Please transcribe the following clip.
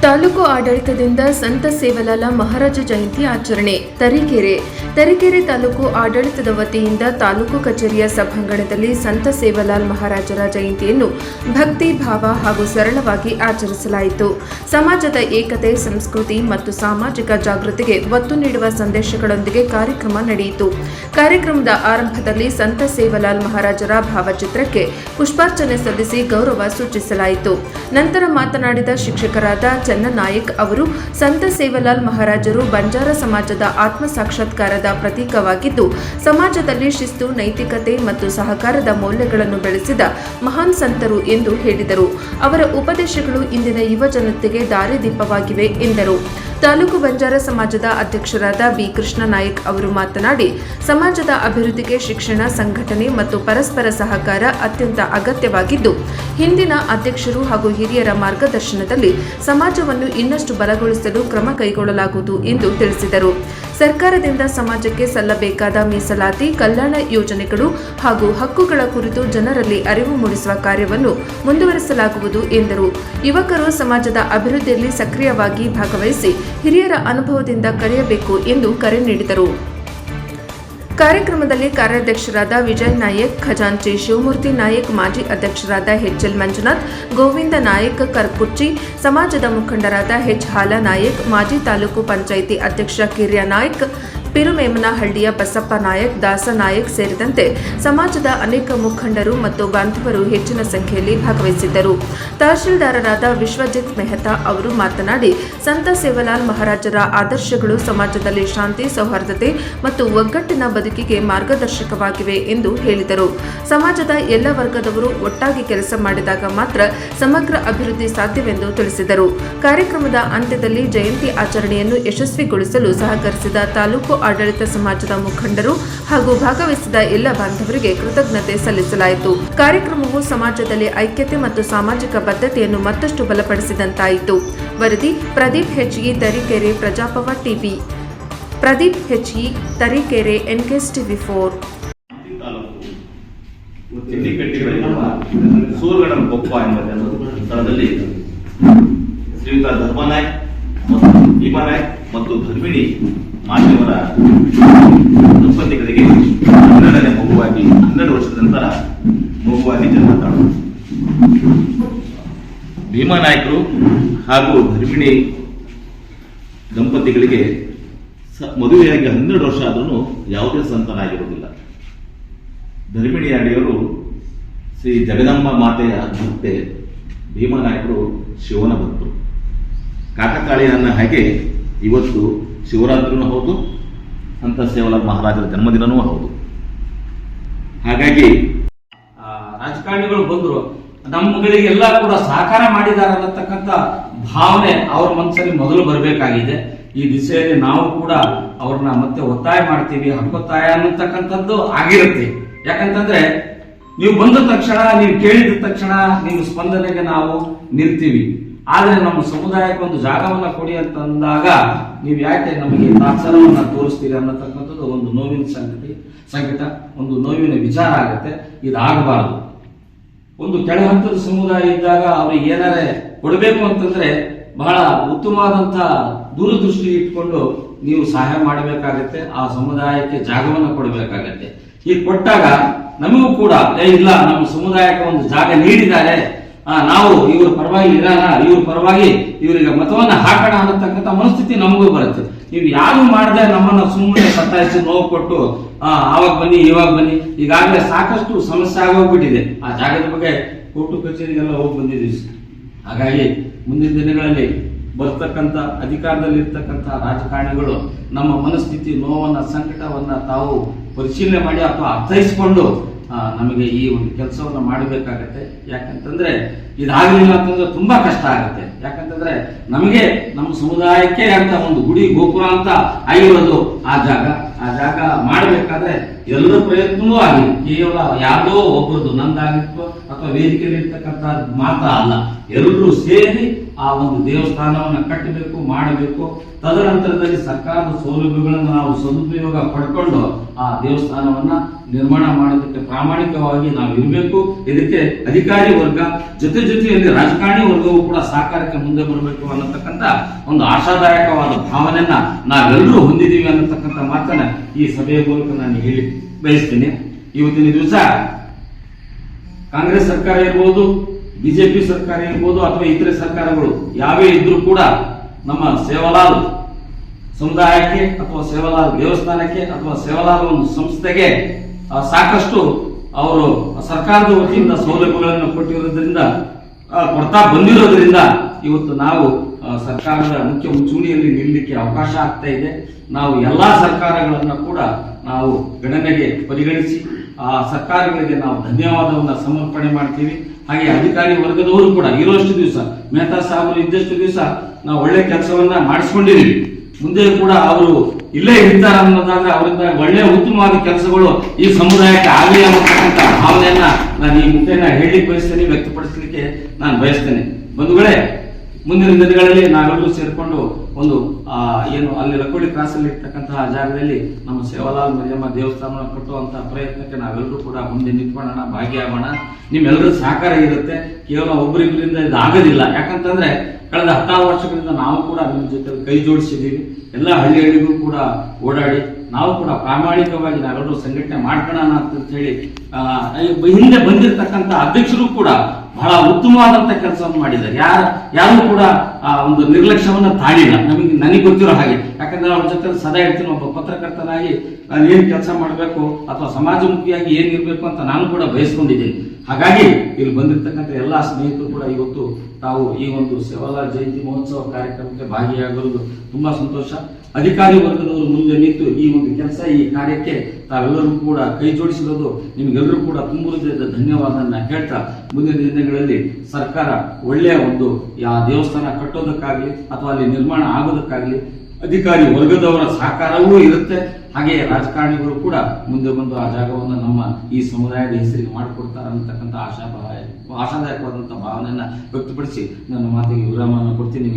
ತಾಲೂಕು ಆಡಳಿತದಿಂದ ಸಂತ ಸೇವಲಾಲ ಮಹಾರಾಜ ಜಯಂತಿ ಆಚರಣೆ. ತರೀಕೆರೆ ತಾಲೂಕು ಆಡಳಿತದ ವತಿಯಿಂದ ತಾಲೂಕು ಕಚೇರಿಯ ಸಭಾಂಗಣದಲ್ಲಿ ಸಂತ ಸೇವಲಾಲ್ ಮಹಾರಾಜರ ಜಯಂತಿಯನ್ನು ಭಕ್ತಿ ಭಾವ ಹಾಗೂ ಸರಳವಾಗಿ ಆಚರಿಸಲಾಯಿತು. ಸಮಾಜದ ಏಕತೆ, ಸಂಸ್ಕೃತಿ ಮತ್ತು ಸಾಮಾಜಿಕ ಜಾಗೃತಿಗೆ ಒತ್ತು ನೀಡುವ ಸಂದೇಶಗಳೊಂದಿಗೆ ಕಾರ್ಯಕ್ರಮ ನಡೆಯಿತು. ಕಾರ್ಯಕ್ರಮದ ಆರಂಭದಲ್ಲಿ ಸಂತ ಸೇವಲಾಲ್ ಮಹಾರಾಜರ ಭಾವಚಿತ್ರಕ್ಕೆ ಪುಷ್ಪಾರ್ಚನೆ ಸಲ್ಲಿಸಿ ಗೌರವ ಸೂಚಿಸಲಾಯಿತು. ನಂತರ ಮಾತನಾಡಿದ ಶಿಕ್ಷಕರಾದ ನಾಯಕ್ ಅವರು ಸಂತ ಸೇವಲಾಲ್ ಮಹಾರಾಜರು ಬಂಜಾರ ಸಮಾಜದ ಆತ್ಮ ಸಾಕ್ಷಾತ್ಕಾರದ ಪ್ರತೀಕವಾಗಿದ್ದು, ಸಮಾಜದಲ್ಲಿ ಶಿಸ್ತು, ನೈತಿಕತೆ ಮತ್ತು ಸಹಕಾರದ ಮೌಲ್ಯಗಳನ್ನು ಬೆಳೆಸಿದ ಮಹಾನ್ ಸಂತರು ಎಂದು ಹೇಳಿದರು. ಅವರ ಉಪದೇಶಗಳು ಇಂದಿನ ಯುವ ಜನತೆಗೆ ದಾರಿದೀಪವಾಗಿವೆ ಎಂದರು. ತಾಲೂಕು ಬಂಜಾರ ಸಮಾಜದ ಅಧ್ಯಕ್ಷರಾದ ಬಿ ಕೃಷ್ಣ ನಾಯಕ್ ಅವರು ಮಾತನಾಡಿ, ಸಮಾಜದ ಅಭಿವೃದ್ಧಿಗೆ ಶಿಕ್ಷಣ, ಸಂಘಟನೆ ಮತ್ತು ಪರಸ್ಪರ ಸಹಕಾರ ಅತ್ಯಂತ ಅಗತ್ಯವಾಗಿದ್ದು, ಹಿಂದಿನ ಅಧ್ಯಕ್ಷರು ಹಾಗೂ ಹಿರಿಯರ ಮಾರ್ಗದರ್ಶನದಲ್ಲಿ ಸಮಾಜವನ್ನು ಇನ್ನಷ್ಟು ಬಲಗೊಳಿಸಲು ಕ್ರಮ ಕೈಗೊಳ್ಳಲಾಗುವುದು ಎಂದು ತಿಳಿಸಿದರು. ಸರ್ಕಾರದಿಂದ ಸಮಾಜಕ್ಕೆ ಸಲ್ಲಬೇಕಾದ ಮೀಸಲಾತಿ, ಕಲ್ಯಾಣ ಯೋಜನೆಗಳು ಹಾಗೂ ಹಕ್ಕುಗಳ ಕುರಿತು ಜನರಲ್ಲಿ ಅರಿವು ಮೂಡಿಸುವ ಕಾರ್ಯವನ್ನು ಮುಂದುವರಿಸಲಾಗುವುದು ಎಂದರು. ಯುವಕರು ಸಮಾಜದ ಅಭಿವೃದ್ಧಿಯಲ್ಲಿ ಸಕ್ರಿಯವಾಗಿ ಭಾಗವಹಿಸಿ ಹಿರಿಯರ ಅನುಭವದಿಂದ ಕಲಿಯಬೇಕು ಎಂದು ಕರೆ ನೀಡಿದರು. ಕಾರ್ಯಕ್ರಮದಲ್ಲಿ ಕಾರ್ಯಾಧ್ಯಕ್ಷರಾದ ವಿಜಯ್ ನಾಯಕ್, ಖಜಾಂಚಿ ಶಿವಮೂರ್ತಿ ನಾಯಕ್, ಮಾಜಿ ಅಧ್ಯಕ್ಷರಾದ ಎಚ್ಎಲ್ ಮಂಜುನಾಥ್, ಗೋವಿಂದ ನಾಯಕ್ ಕರ್ಕುಚ್ಚಿ, ಸಮಾಜದ ಮುಖಂಡರಾದ ಎಚ್ ಹಾಲ ನಾಯಕ್, ಮಾಜಿ ತಾಲೂಕು ಪಂಚಾಯಿತಿ ಅಧ್ಯಕ್ಷ ಕಿರ್ಯ ನಾಯಕ್, ಪಿರುಮೇಮನಹಳ್ಳಿಯ ಬಸಪ್ಪ ನಾಯಕ್, ದಾಸ ನಾಯಕ್ ಸೇರಿದಂತೆ ಸಮಾಜದ ಅನೇಕ ಮುಖಂಡರು ಮತ್ತು ಬಾಂಧವರು ಹೆಚ್ಚಿನ ಸಂಖ್ಯೆಯಲ್ಲಿ ಭಾಗವಹಿಸಿದ್ದರು. ತಹಶೀಲ್ದಾರರಾದ ವಿಶ್ವಜಿತ್ ಮೆಹ್ತಾ ಅವರು ಮಾತನಾಡಿ, ಸಂತ ಸೇವಲಾಲ್ ಮಹಾರಾಜರ ಆದರ್ಶಗಳು ಸಮಾಜದಲ್ಲಿ ಶಾಂತಿ, ಸೌಹಾರ್ದತೆ ಮತ್ತು ಒಗ್ಗಟ್ಟಿನ ಬದುಕಿಗೆ ಮಾರ್ಗದರ್ಶಕವಾಗಿವೆ ಎಂದು ಹೇಳಿದರು. ಸಮಾಜದ ಎಲ್ಲ ವರ್ಗದವರು ಒಟ್ಟಾಗಿ ಕೆಲಸ ಮಾಡಿದಾಗ ಮಾತ್ರ ಸಮಗ್ರ ಅಭಿವೃದ್ಧಿ ಸಾಧ್ಯವೆಂದು ತಿಳಿಸಿದರು. ಕಾರ್ಯಕ್ರಮದ ಅಂತ್ಯದಲ್ಲಿ ಜಯಂತಿ ಆಚರಣೆಯನ್ನು ಯಶಸ್ವಿಗೊಳಿಸಲು ಸಹಕರಿಸಿದ ತಾಲೂಕು ಆಡಳಿತ ಸಮಾಜದ ಮುಖಂಡರು ಹಾಗೂ ಭಾಗವಹಿಸಿದ ಎಲ್ಲ ಬಾಂಧವರಿಗೆ ಕೃತಜ್ಞತೆ ಸಲ್ಲಿಸಲಾಯಿತು. ಕಾರ್ಯಕ್ರಮವು ಸಮಾಜದಲ್ಲಿ ಐಕ್ಯತೆ ಮತ್ತು ಸಾಮಾಜಿಕ ಬದ್ಧತೆಯನ್ನು ಮತ್ತಷ್ಟು ಬಲಪಡಿಸಿದಂತಾಯಿತು. ವರದಿ ಪ್ರದೀಪ್ ಹೆಚ್ಇ, ತರೀಕೆರೆ, ಪ್ರಜಾಪವ TV. Pradeep H E, Tarikere, NKS TV 4. Suragadanakoppa ಎಂಬ ಸ್ಥಳದಲ್ಲಿ ಶ್ರೀಯುತ ಧರ್ಮನಾಯಕ್ ಮತ್ತು ಭೀಮನಾಯಕ್ ಮತ್ತು ಧರ್ಮಿಣಿ ಮಾಧ್ಯಮರ ದಂಪತಿಗಳಿಗೆ 12ನೇ ಮಗುವಾಗಿ 12 ವರ್ಷದ ನಂತರ ಮಗುವಾಗಿ ಜನ್ಮ ತಾಳು. ಭೀಮನಾಯಕರು ಹಾಗೂ ಧರ್ಮಿಣಿ ದಂಪತಿಗಳಿಗೆ ಮದುವೆಯಾಗಿ 12 ವರ್ಷ ಆದರೂ ಯಾವುದೇ ಸಂತಾನಾಗಿರುವುದಿಲ್ಲ. ಧರ್ಮಿಣಿ ಅಡಿಯವರು ಶ್ರೀ ಜಗದಂಬ ಮಾತೆಯ ಭಕ್ತೆ, ಭೀಮನಾಯಕರು ಶಿವನ ಭಕ್ತರು. ಕಾಕತಾಳೀಯನ ಹಾಗೆ ಇವತ್ತು ಶಿವರಾತ್ರಿನೂ ಹೌದು, ಸಂತ ಸೇವಲಾಲ್ ಮಹಾರಾಜರ ಜನ್ಮದಿನವೂ ಹೌದು. ಹಾಗಾಗಿ ರಾಜಕಾರಣಿಗಳು ಬಂದ್ರು, ನಮ್ಮಗಳಿಗೆಲ್ಲ ಕೂಡ ಸಹಕಾರ ಮಾಡಿದ್ದಾರೆ ಅನ್ನತಕ್ಕಂಥ ಭಾವನೆ ಅವ್ರ ಮನಸ್ಸಲ್ಲಿ ಮೊದಲು ಬರಬೇಕಾಗಿದೆ. ಈ ದಿಸೆಯಲ್ಲಿ ನಾವು ಕೂಡ ಅವ್ರನ್ನ ಮತ್ತೆ ಒತ್ತಾಯ ಮಾಡ್ತೀವಿ. ಹಕ್ಕೊತ್ತಾಯ ಅನ್ನತಕ್ಕಂಥದ್ದು ಆಗಿರುತ್ತೆ. ಯಾಕಂತಂದ್ರೆ ನೀವು ಬಂದ ತಕ್ಷಣ, ನೀವು ಕೇಳಿದ ತಕ್ಷಣ ನಿಮ್ಮ ಸ್ಪಂದನೆಗೆ ನಾವು ನಿಲ್ತೀವಿ. ಆದ್ರೆ ನಮ್ಮ ಸಮುದಾಯಕ್ಕೆ ಒಂದು ಜಾಗವನ್ನ ಕೊಡಿ ಅಂತಂದಾಗ ನೀವು ಯಾಕೆ ನಮಗೆ ತಾತ್ಸರವನ್ನ ತೋರಿಸ್ತೀರಿ ಅನ್ನತಕ್ಕಂಥದ್ದು ಒಂದು ನೋವಿನ ಸಂಕಟ, ಒಂದು ನೋವಿನ ವಿಚಾರ ಆಗುತ್ತೆ. ಇದಾಗಬಾರದು. ಒಂದು ಕೆಳಹಂತದ ಸಮುದಾಯ ಇದ್ದಾಗ ಅವ್ರಿಗೆ ಏನಾರೇ ಕೊಡಬೇಕು ಅಂತಂದ್ರೆ ಬಹಳ ಉತ್ತಮವಾದಂತ ದೂರದೃಷ್ಟಿ ಇಟ್ಕೊಂಡು ನೀವು ಸಹಾಯ ಮಾಡಬೇಕಾಗತ್ತೆ. ಆ ಸಮುದಾಯಕ್ಕೆ ಜಾಗವನ್ನ ಕೊಡಬೇಕಾಗತ್ತೆ. ಈಗ ಕೊಟ್ಟಾಗ ನಮಗೂ ಕೂಡ ಇಲ್ಲ, ನಮ್ಮ ಸಮುದಾಯಕ್ಕೆ ಒಂದು ಜಾಗ ನೀಡಿದ್ದಾರೆ, ನಾವು ಇವ್ರ ಪರವಾಗಿ ಇರೋಣ, ಇವ್ರ ಪರವಾಗಿ ಇವರಿಗೆ ಮತವನ್ನ ಹಾಕೋಣ ಅನ್ನತಕ್ಕಂಥ ಮನಸ್ಥಿತಿ ನಮಗೂ ಬರುತ್ತೆ. ನೀವು ಯಾರು ಮಾಡದೆ ನಮ್ಮನ್ನ ಸುಮ್ಮನೆ ಸತಾಯಿಸಿ ನೋವು ಕೊಟ್ಟು ಆವಾಗ ಬನ್ನಿ ಇವಾಗ ಬನ್ನಿ, ಈಗಾಗಲೇ ಸಾಕಷ್ಟು ಸಮಸ್ಯೆ ಆಗೋಗ್ಬಿಟ್ಟಿದೆ. ಆ ಜಾಗದ ಬಗ್ಗೆ ಕೋರ್ಟು ಕಚೇರಿಗೆಲ್ಲ ಹೋಗಿ ಬಂದಿದ್ದೀವಿ. ಹಾಗಾಗಿ ಮುಂದಿನ ದಿನಗಳಲ್ಲಿ ಬರ್ತಕ್ಕಂಥ ಅಧಿಕಾರದಲ್ಲಿ ಇರ್ತಕ್ಕಂಥ ರಾಜಕಾರಣಿಗಳು ನಮ್ಮ ಮನಸ್ಥಿತಿ, ನೋವನ್ನ, ಸಂಕಟವನ್ನ ತಾವು ಪರಿಶೀಲನೆ ಮಾಡಿ ಅಥವಾ ಅರ್ಥೈಸಿಕೊಂಡು ನಮಗೆ ಈ ಒಂದು ಕೆಲಸವನ್ನ ಮಾಡಬೇಕಾಗತ್ತೆ. ಯಾಕಂತಂದ್ರೆ ಇದಾಗಲಿಲ್ಲ ಅಂತಂದ್ರೆ ತುಂಬಾ ಕಷ್ಟ ಆಗುತ್ತೆ. ಯಾಕಂತಂದ್ರೆ ನಮಗೆ ನಮ್ಮ ಸಮುದಾಯಕ್ಕೆ ಅಂತ ಒಂದು ಗುಡಿ ಗೋಪುರ ಅಂತ ಆಗಿರೋದು ಆ ಜಾಗ. ಆ ಜಾಗ ಮಾಡಬೇಕಾದ್ರೆ ಎಲ್ಲರ ಪ್ರಯತ್ನವೂ ಆಗಿ ಕೇವಲ ಯಾವ್ದೋ ಒಬ್ಬರದು ನಂದಾಗಿತ್ತು ಅಥವಾ ವೇದಿಕೆಯಲ್ಲಿ ಇರ್ತಕ್ಕಂಥ ಮಾತ್ರ ಅಲ್ಲ, ಎಲ್ಲರೂ ಸೇರಿ ಆ ಒಂದು ದೇವಸ್ಥಾನವನ್ನ ಕಟ್ಟಬೇಕು, ಮಾಡಬೇಕು. ತದನಂತರದಲ್ಲಿ ಸರ್ಕಾರದ ಸೌಲಭ್ಯಗಳನ್ನು ನಾವು ಸದುಪಯೋಗ ಪಡ್ಕೊಂಡು ಆ ದೇವಸ್ಥಾನವನ್ನ ನಿರ್ಮಾಣ ಮಾಡೋದಕ್ಕೆ ಪ್ರಾಮಾಣಿಕವಾಗಿ ನಾವು ಇರಬೇಕು. ಇದಕ್ಕೆ ಅಧಿಕಾರಿ ವರ್ಗ ಜೊತೆಯಲ್ಲಿ ರಾಜಕಾರಣಿ ವರ್ಗವು ಕೂಡ ಸಹಕಾರಕ್ಕೆ ಮುಂದೆ ಬರಬೇಕು ಅನ್ನತಕ್ಕಂಥ ಒಂದು ಆಶಾದಾಯಕವಾದ ಭಾವನೆಯನ್ನ ನಾವೆಲ್ಲರೂ ಹೊಂದಿದ್ದೀವಿ ಅನ್ನತಕ್ಕಂಥ ಮಾತನ್ನ ಈ ಸಭೆಯ ಮೂಲಕ ನಾನು ಹೇಳಿ ಬಯಸ್ತೀನಿ. ಇವತ್ತಿನ ದಿವಸ ಕಾಂಗ್ರೆಸ್ ಸರ್ಕಾರ ಇರ್ಬೋದು, ಬಿಜೆಪಿ ಸರ್ಕಾರ ಇರ್ಬೋದು ಅಥವಾ ಇತರೆ ಸರ್ಕಾರಗಳು ಯಾವೇ ಇದ್ರೂ ಕೂಡ ನಮ್ಮ ಸೇವಾಲಾಲ್ ಸಮುದಾಯಕ್ಕೆ ಅಥವಾ ಸೇವಾಲಾಲ್ ದೇವಸ್ಥಾನಕ್ಕೆ ಅಥವಾ ಸೇವಾಲಾಲ್ ಒಂದು ಸಂಸ್ಥೆಗೆ ಸಾಕಷ್ಟು ಅವರು ಸರ್ಕಾರದ ವತಿಯಿಂದ ಸೌಲಭ್ಯಗಳನ್ನು ಕೊಟ್ಟಿರೋದ್ರಿಂದ ಕೊಡ್ತಾ ಬಂದಿರೋದ್ರಿಂದ ಇವತ್ತು ನಾವು ಸರ್ಕಾರದ ಮುಖ್ಯ ಮುಂಚೂಣಿಯಲ್ಲಿ ನಿಲ್ಲಲಿಕ್ಕೆ ಅವಕಾಶ ಆಗ್ತಾ ಇದೆ. ನಾವು ಎಲ್ಲಾ ಸರ್ಕಾರಗಳನ್ನ ಕೂಡ ನಾವು ಗಣನೆಗೆ ಪರಿಗಣಿಸಿ ಆ ಸರ್ಕಾರಗಳಿಗೆ ನಾವು ಧನ್ಯವಾದವನ್ನ ಸಮರ್ಪಣೆ ಮಾಡ್ತೀವಿ. ಹಾಗೆ ಅಧಿಕಾರಿ ವರ್ಗದವರು ಕೂಡ ಇರೋಷ್ಟು ದಿವಸ ಮೆಹ್ತಾ ಸಾಹೇಬರು ಇದ್ದಷ್ಟು ದಿವಸ ನಾವು ಒಳ್ಳೆ ಕೆಲಸವನ್ನ ಮಾಡಿಸ್ಕೊಂಡಿದ್ದೀವಿ. ಮುಂದೆ ಕೂಡ ಅವರು ಇಲ್ಲೇ ಇರ್ತಾರೆ ಅನ್ನೋದಾದ್ರೆ ಅವರಿಂದ ಒಳ್ಳೆ ಉತ್ತಮವಾದ ಕೆಲಸಗಳು ಈ ಸಮುದಾಯಕ್ಕೆ ಆಗಲಿ ಅನ್ನತಕ್ಕಂಥ ಭಾವನೆಯನ್ನ ನಾನು ಈ ಮುಖೇನ ಹೇಳಿ ಬಯಸ್ತೇನೆ, ವ್ಯಕ್ತಪಡಿಸಲಿಕ್ಕೆ ನಾನು ಬಯಸ್ತೇನೆ. ಬಂಧುಗಳೇ, ಮುಂದಿನ ದಿನಗಳಲ್ಲಿ ನಾವೆಲ್ಲರೂ ಸೇರ್ಕೊಂಡು ಒಂದು ಏನು ಅಲ್ಲಿ ಲಕ್ಕೋಡಿ ಕ್ರಾಸ್ ಅಲ್ಲಿ ಇರ್ತಕ್ಕಂತಹ ಜಾಗದಲ್ಲಿ ನಮ್ಮ ಸೇವಾಲಾಲ್ ಮರಿಯಮ್ಮ ದೇವಸ್ಥಾನ ಕಟ್ಟುವಂತಹ ಪ್ರಯತ್ನಕ್ಕೆ ನಾವೆಲ್ಲರೂ ಕೂಡ ಮುಂದೆ ನಿಂತ್ಕೊಳ್ಳೋಣ, ಭಾಗಿಯಾಗೋಣ. ನಿಮ್ಮೆಲ್ಲರೂ ಸಹಕಾರ ಇರುತ್ತೆ. ಕೇವಲ ಒಬ್ಬರಿಬ್ಬರಿಂದ ಇದು ಆಗೋದಿಲ್ಲ. ಯಾಕಂತಂದ್ರೆ ಕಳೆದ 16 ವರ್ಷಗಳಿಂದ ನಾವು ಕೂಡ ನಿಮ್ಮ ಜೊತೆ ಕೈ ಜೋಡಿಸಿದ್ದೀವಿ. ಎಲ್ಲ ಹಳ್ಳಿಗಳಿಗೂ ಕೂಡ ಓಡಾಡಿ ನಾವು ಕೂಡ ಪ್ರಾಮಾಣಿಕವಾಗಿ ನಾವೆಲ್ಲರೂ ಸಂಘಟನೆ ಮಾಡ್ಕೊಳ್ಳೋಣ ಅಂತ ಹೇಳಿ ಹಿಂದೆ ಬಂದಿರತಕ್ಕಂತ ಅಧ್ಯಕ್ಷರು ಕೂಡ ಬಹಳ ಉತ್ತಮವಾದಂತ ಕೆಲಸವನ್ನು ಮಾಡಿದ್ದಾರೆ. ಯಾರು ಕೂಡ ಒಂದು ನಿರ್ಲಕ್ಷ್ಯವನ್ನ ತಾಳಿಲ್ಲ. ನನಗೆ ಗೊತ್ತಿರೋ ಹಾಗೆ, ಯಾಕಂದ್ರೆ ಅವ್ರ ಜೊತೆ ಸದಾ ಹೇಳ್ತೀನಿ, ಒಬ್ಬ ಪತ್ರಕರ್ತನಾಗಿ ಏನ್ ಕೆಲಸ ಮಾಡಬೇಕು ಅಥವಾ ಸಮಾಜಮುಖಿಯಾಗಿ ಏನಿರ್ಬೇಕು ಅಂತ ನಾನು ಕೂಡ ಬಯಸ್ಕೊಂಡಿದ್ದೀನಿ. ಹಾಗಾಗಿ ಇಲ್ಲಿ ಬಂದಿರತಕ್ಕಂಥ ಎಲ್ಲಾ ಸ್ನೇಹಿತರು ಕೂಡ ಇವತ್ತು ತಾವು ಈ ಒಂದು ಸೇವಾಲಾಲ್ ಜಯಂತಿ ಮಹೋತ್ಸವ ಕಾರ್ಯಕ್ರಮಕ್ಕೆ ಭಾಗಿಯಾಗಿರುವುದು ತುಂಬಾ ಸಂತೋಷ. ಅಧಿಕಾರಿ ವರ್ಗದವರು ಮುಂದೆ ನಿಂತು ಈ ಒಂದು ಕೆಲಸ, ಈ ಕಾರ್ಯಕ್ಕೆ ತಾವೆಲ್ಲರೂ ಕೂಡ ಕೈ ಜೋಡಿಸಿರೋದು ನಿಮ್ಗೆಲ್ಲರೂ ಕೂಡ ತುಂಬ ಹೃದಯದ ಧನ್ಯವಾದನ್ನ ಹೇಳ್ತಾ, ಮುಂದಿನ ದಿನಗಳಲ್ಲಿ ಸರ್ಕಾರ ಒಳ್ಳೆಯ ಒಂದು ದೇವಸ್ಥಾನ ಕಟ್ಟೋದಕ್ಕಾಗ್ಲಿ ಅಥವಾ ಅಲ್ಲಿ ನಿರ್ಮಾಣ ಆಗೋದಕ್ಕಾಗ್ಲಿ ಅಧಿಕಾರಿ ವರ್ಗದವರ ಸಹಕಾರವೂ ಇರುತ್ತೆ. ಹಾಗೆ ರಾಜಕಾರಣಿಗಳು ಕೂಡ ಮುಂದೆ ಬಂದು ಆ ಜಾಗವನ್ನು ನಮ್ಮ ಈ ಸಮುದಾಯದ ಹೆಸರಿಗೆ ಮಾಡಿಕೊಡ್ತಾರೆ ಅನ್ನತಕ್ಕಂಥ ಆಶಾದಾಯಕವಾದಂತಹ ಭಾವನೆಯನ್ನ ವ್ಯಕ್ತಪಡಿಸಿ ನನ್ನ ಮಾತಿಗೆ ವಿರಾಮವನ್ನು ಕೊಡ್ತೀನಿ.